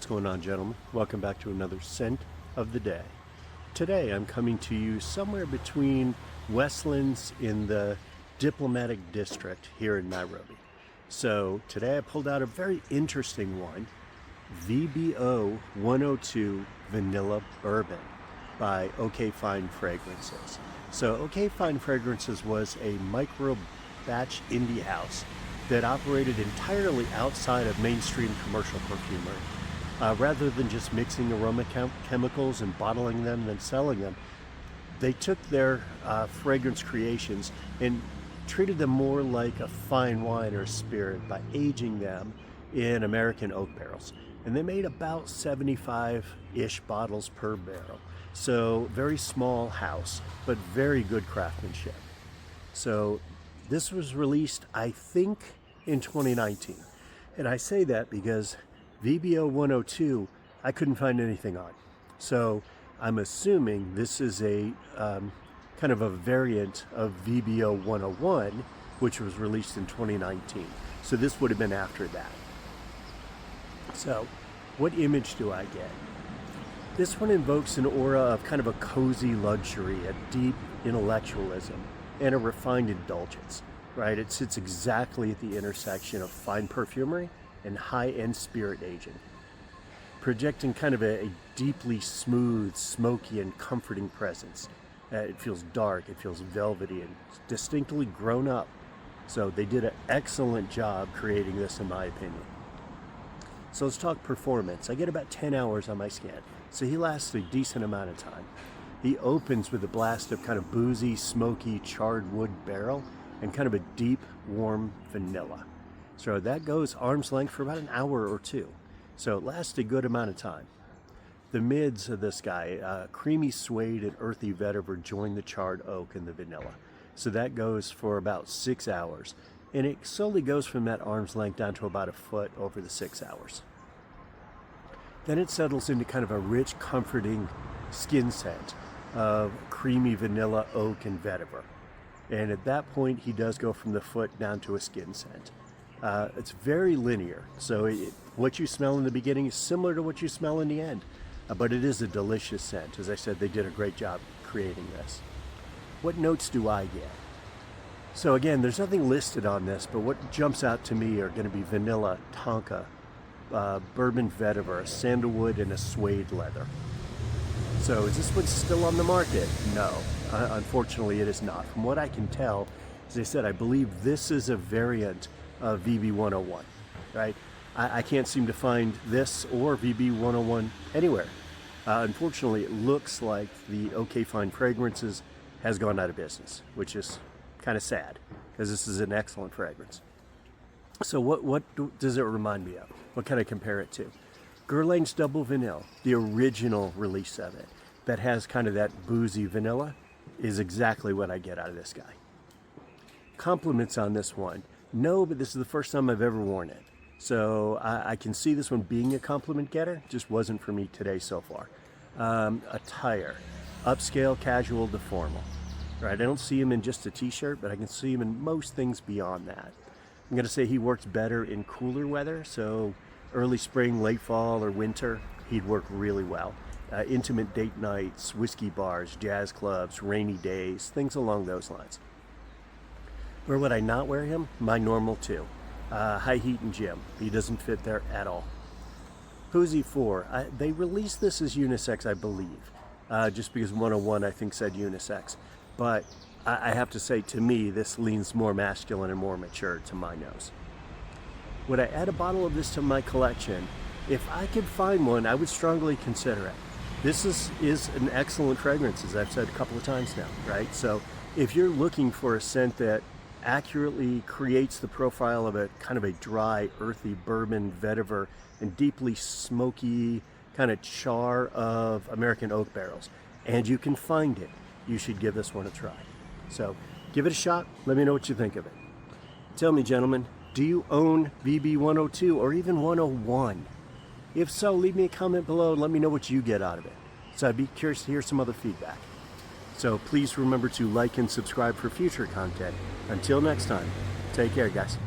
going on, gentlemen? Welcome back to another scent of the day. Today I'm coming to you somewhere between Westlands in the Diplomatic District here in Nairobi. So today I pulled out a very interesting one, VBO 102 Vanilla Bourbon by OK Fine Fragrances. So OK Fine Fragrances was a micro batch indie house that operated entirely outside of mainstream commercial perfumery. Rather than just mixing aroma chemicals and bottling them and then selling them, they took their fragrance creations and treated them more like a fine wine or spirit by aging them in American oak barrels. And they made about 75-ish bottles per barrel. So very small house, but very good craftsmanship. So this was released, I think, in 2019. And I say that because VBO 102, I couldn't find anything on. So I'm assuming this is a kind of a variant of VBO 101, which was released in 2019. So this would have been after that. So what image do I get? This one invokes an aura of kind of a cozy luxury, a deep intellectualism, and a refined indulgence. Right, it sits exactly at the intersection of fine perfumery and high-end spirit aging, projecting kind of a deeply smooth, smoky, and comforting presence. It feels dark, it feels velvety, and distinctly grown up. So they did an excellent job creating this, in my opinion. So let's talk performance. I get about 10 hours on my scan, so he lasts a decent amount of time. He opens with a blast of kind of boozy, smoky, charred wood barrel, and kind of a deep, warm vanilla. So that goes arm's length for about an hour or two. So it lasts a good amount of time. The mids of this guy, creamy suede and earthy vetiver join the charred oak and the vanilla. So that goes for about 6 hours. And it slowly goes from that arm's length down to about a foot over the 6 hours. Then it settles into kind of a rich, comforting skin scent of creamy vanilla, oak, and vetiver. And at that point, he does go from the foot down to a skin scent. It's very linear. So what you smell in the beginning is similar to what you smell in the end. But it is a delicious scent. As I said, they did a great job creating this. What notes do I get? So again, there's nothing listed on this, but what jumps out to me are going to be vanilla, tonka, bourbon vetiver, sandalwood, and a suede leather. So is this one still on the market? No, unfortunately it is not. From what I can tell, as I said, I believe this is a variant of VB 101, right? I can't seem to find this or VB 101 anywhere. Unfortunately, it looks like the OK Fine Fragrances has gone out of business, which is kind of sad because this is an excellent fragrance. So what does it remind me of? What can I compare it to? Guerlain's Double Vanille, the original release of it, that has kind of that boozy vanilla, is exactly what I get out of this guy. Compliments on this one. No, but this is the first time I've ever worn it. So I can see this one being a compliment getter, just wasn't for me today so far. Attire, upscale, casual to formal. Right, I don't see him in just a t-shirt, but I can see him in most things beyond that. I'm gonna say he works better in cooler weather, so early spring, late fall, or winter, he'd work really well. Intimate date nights, whiskey bars, jazz clubs, rainy days, things along those lines. Where would I not wear him? My normal too. High heat and gym. He doesn't fit there at all. Boozy 4. They released this as unisex, I believe, just because 101 I think said unisex. But I have to say, to me, this leans more masculine and more mature to my nose. Would I add a bottle of this to my collection? If I could find one, I would strongly consider it. This is an excellent fragrance, as I've said a couple of times now, right? So if you're looking for a scent that accurately creates the profile of a kind of a dry, earthy bourbon vetiver and deeply smoky kind of char of American oak barrels, and you can find it, you should give this one a try. So give it a shot. Let me know what you think of it. Tell me, gentlemen, do you own VB 102 or even 101? If so, leave me a comment below and let me know what you get out of it. So I'd be curious to hear some other feedback. So please remember to like and subscribe for future content. Until next time, take care, guys.